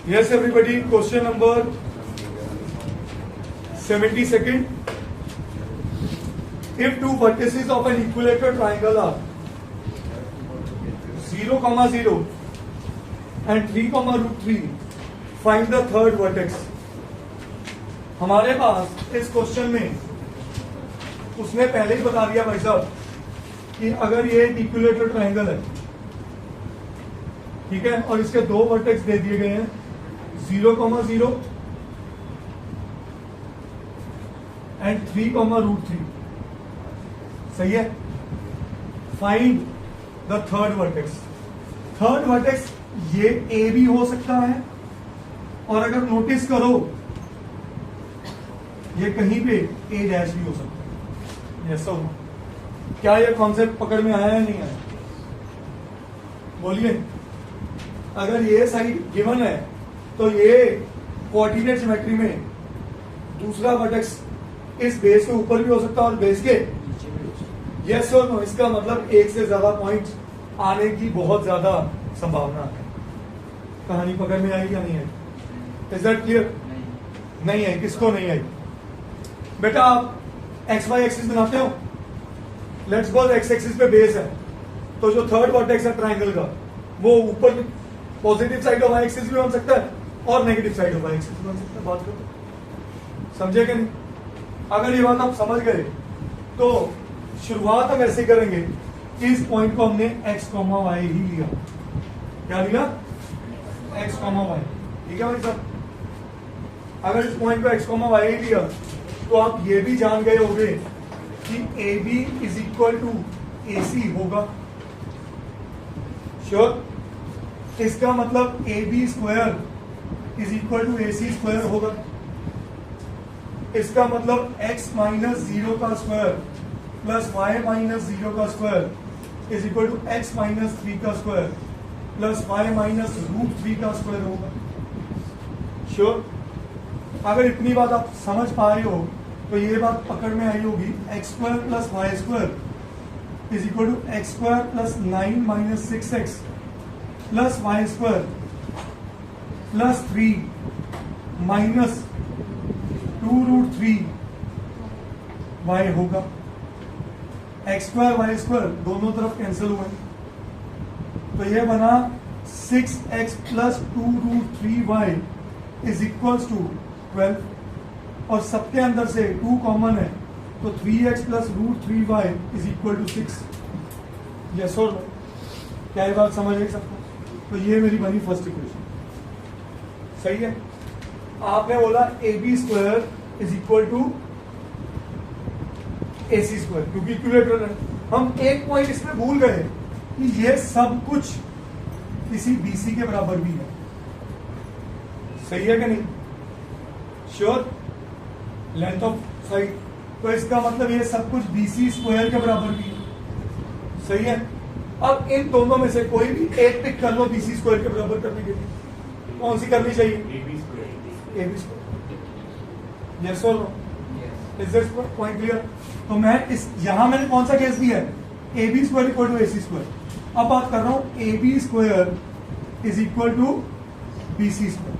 Yes, everybody. Question number 72nd. If two vertices of an equilateral triangle are 0, 0 and 3, √3, find the third vertex. हमारे पास इस question में उसने पहले ही बता दिया भाई साहब कि अगर ये एक इक्विलेटरल ट्रायंगल है, ठीक है, और इसके दो वर्टेक्स दे दिए गए हैं 0, 0 एंड 3, √3, सही है. Find the third vertex. Third vertex ये ए भी हो सकता है, और अगर नोटिस करो ये कहीं पे ए डैश भी हो सकता है. ऐसा हो, क्या ये कॉन्सेप्ट पकड़ में आया है नहीं आया? बोलिए. अगर ये साइड गिवन है तो ये कोऑर्डिनेट ज्योमेट्री में दूसरा वर्टेक्स इस बेस के ऊपर भी हो सकता है और बेस के यस और नो. इसका मतलब एक से ज्यादा पॉइंट आने की बहुत ज्यादा संभावना है. कहानी पकड़ में आई या नहीं आई? Is that clear? नहीं आई. किसको नहीं आई? बेटा आप एक्स वाई एक्सिस बनाते हो. लेट्स सपोज एक्स एक्सिस पे बेस है, तो जो थर्ड वर्टेक्स है ट्राइंगल का वो ऊपर positive side of Y axis भी बन सकता है और negative side of Y axis भी बन सकता है. बात करो, समझे कि नहीं? अगर ये बात आप समझ गए तो शुरुआत हम ऐसे करेंगे कि इस पॉइंट को हमने x, y ही लिया. क्या लिया? x, y. ठीक है भाई साहब. अगर इस पॉइंट को x, y ही लिया तो आप ये भी जान गए होंगे कि AB is equal to AC होगा. श्योर? इसका मतलब AB square is equal to AC square होगा. इसका मतलब x माइनस 0 का स्क्वायर प्लस y माइनस 0 का square is equal to x minus 3 का स्क्वायर प्लस y माइनस √3 का स्क्वायर होगा. श्योर? अगर इतनी बात आप समझ पा रहे हो तो ये बात पकड़ में आई होगी. X square plus Y square is equal to X square plus 9 minus 6x plus Y square plus 3 minus 2√3 y होगा. एक्स स्क्वायर वाई स्क्वायर दोनों तरफ कैंसिल हुए तो ये बना 6x plus 2√3y is equals to 12, और सबके अंदर से 2 कॉमन है तो 3x plus √3y is equal to 6. Yes और नो? क्या ये बात समझ आई सबको? तो ये मेरी बनी फर्स्ट इक्वेशन. सही है. आपने बोला AB square is equal to AC square क्योंकि इक्विलेटरल है. हम एक पॉइंट इसमें भूल गए कि ये सब कुछ किसी BC के बराबर भी है. सही है कि नहीं? श्योर? लेंथ ऑफ साइड, तो इसका मतलब ये सब कुछ BC स्क्वायर के बराबर भी है. सही है. अब इन दोनों में से कोई भी एक पिक कर लो BC स्क्वायर के बराबर करने के लिए. कौन सी करनी चाहिए? AB square. यस और no? Is this point clear? तो मैं इस यहां मैंने कौन सा केस दिया है? AB square equal to AC square. अब बात कर रहा हूं AB square is equal to BC square.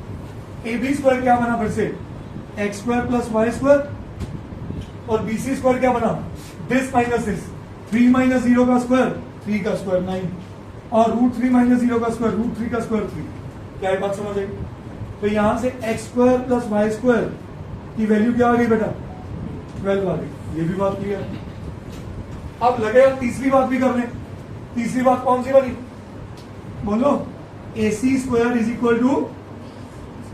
AB square क्या बना फिर से? X square plus Y square, और BC स्क्वायर क्या बना? This minus this. 3 माइनस 0 का स्क्वायर 3 का स्क्वायर 9, और √3 माइनस 0 का स्क्वायर √3 का स्क्वायर 3. क्या ये बात समझ आई? तो यहां से X square plus Y square की वैल्यू क्या आ गई बेटा? 12 आ गई. ये भी बात क्लियर. अब लगेगा तीसरी बात भी कर लें. तीसरी बात कौन सी बनी? बोलो. AC square is equal to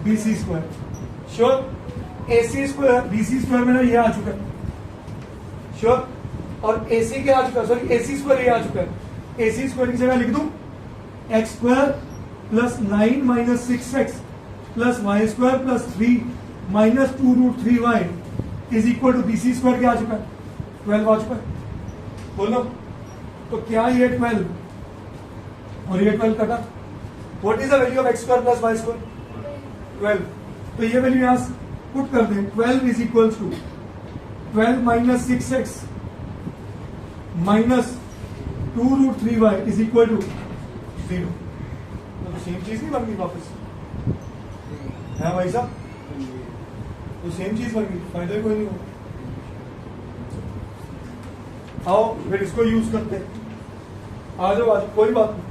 BC square. Sure? AC square BC square में ना ये आ चुका है. श्योर? और AC क्या आ चुका है? सॉरी, AC स्क्वायर ये आ चुका है. AC स्क्वायर की जगह लिख दूं X square plus 9 minus 6x plus Y square plus 3 minus 2√3y is equal to BC square क्या आ चुका है? 12 आ चुका है. बोलो. तो क्या ये 12 और ये 12 कटा? What is the value of X square plus Y square? 12. तो ये वैल्यू यहां पुट कर दें. 12 is equal to 12 minus 6x minus 2√3y is equal to 0. तो सेम चीज नहीं बन गई वापस? है भाई साहब, तो सेम चीज बन गई, फायदा कोई नहीं होगा। आओ फिर इसको यूज करते हैं, आ जाओ आज, कोई बात नहीं,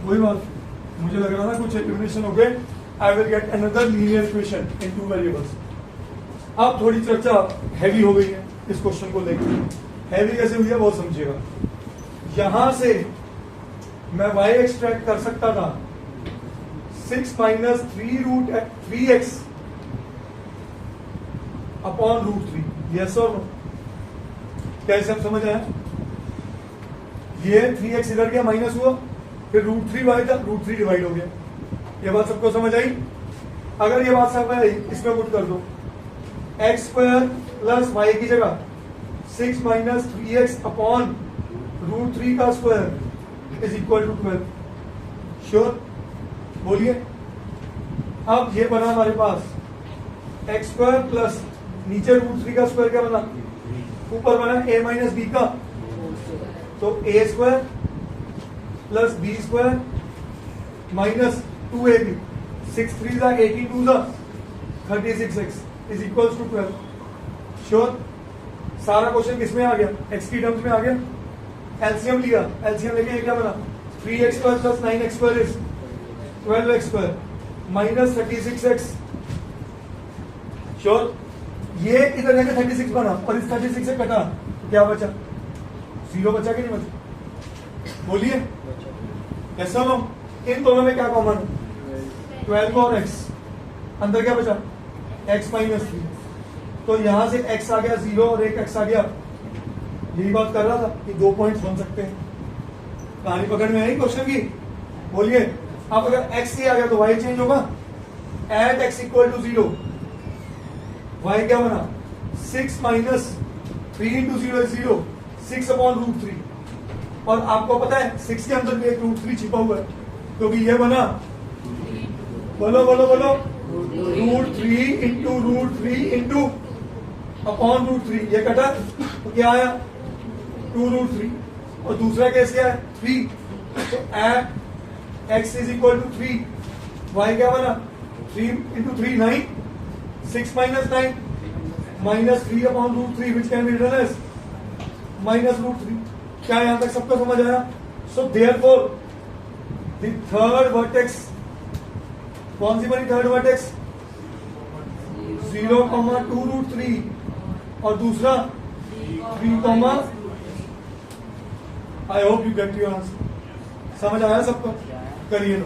कोई बात नहीं। मुझे लग रहा था कुछ एलिमिनेशन हो गए। I will get another linear equation in 2 variables. अब थोड़ी चर्चा हैवी हो गई है इस क्वेश्चन को लेकर। हैवी कैसे हुई है वो समझिएगा। यहां से मैं y एक्सट्रैक्ट कर सकता था 6 माइनस 3√3x अपॉन √3। यस और नो? कैसे हम समझ आया? ये 3x इधर गया, माइनस हुआ, फिर √3y था, √3 डिवाइड हो गया। ये बात सबको समझ आई? अगर ये बात समझ आई, इसमें पुट कर दो x² प्लस y की जगह 6 माइनस 3x अपॉन √3 का square is equal to 12। Sure? बोलिए। अब ये बना हमारे पास x² प्लस नीचे √3 का स्क्वायर क्या बना, ऊपर बना a माइनस b का, तो a² plus b² minus 2ab, 6 3 जा 18 2 जा 36x is equal to 12। Sure? सारा क्वेश्चन किसमें आ गया? x की टर्म्स में आ गया। एलसीएम लिया, एलसीएम लेके ये क्या बना, 3x² plus 9x² is 12x² minus 36x। Sure? ये इधर जाके 36 बना और इस 36 से कटा तो क्या बचा? 0 बचा कि नहीं बचा? बोलिए। ऐसा लो, इन दोनों में क्या कॉमन है? 12 और x। अंदर क्या बचा? x minus 3। तो यहां से x आ गया 0 और एक x आ गया। यही बात कर रहा था कि 2 पॉइंट्स बन सकते हैं। कहानी पकड़ में आई क्वेश्चन की? बोलिए। अब अगर x ही आ गया तो y चेंज होगा। At x equal to 0 y क्या बना? 6 माइनस 3 इंटू 0 इज 0, 6 अपॉन √3। और आपको पता है 6 के अंदर भी एक √3 छिपा हुआ है, क्योंकि ये बना, बोलो बोलो बोलो, √3 इंटू √3 इंटू अपॉन √3। ये कटा तो क्या आया? 2√3। और दूसरा केस क्या है? 3। तो at x is equal to 3, y क्या बना? 3 into 3 9, 6 minus 9 minus 3 upon √3 which can be written as minus √3। क्या यहां तक सबको समझ आया? So therefore the third vertex, कौन सी बनी थर्ड वर्टेक्स? 0,2√3 और दूसरा 3, I hope you get your answer. समझ आया सबको? करिए लो।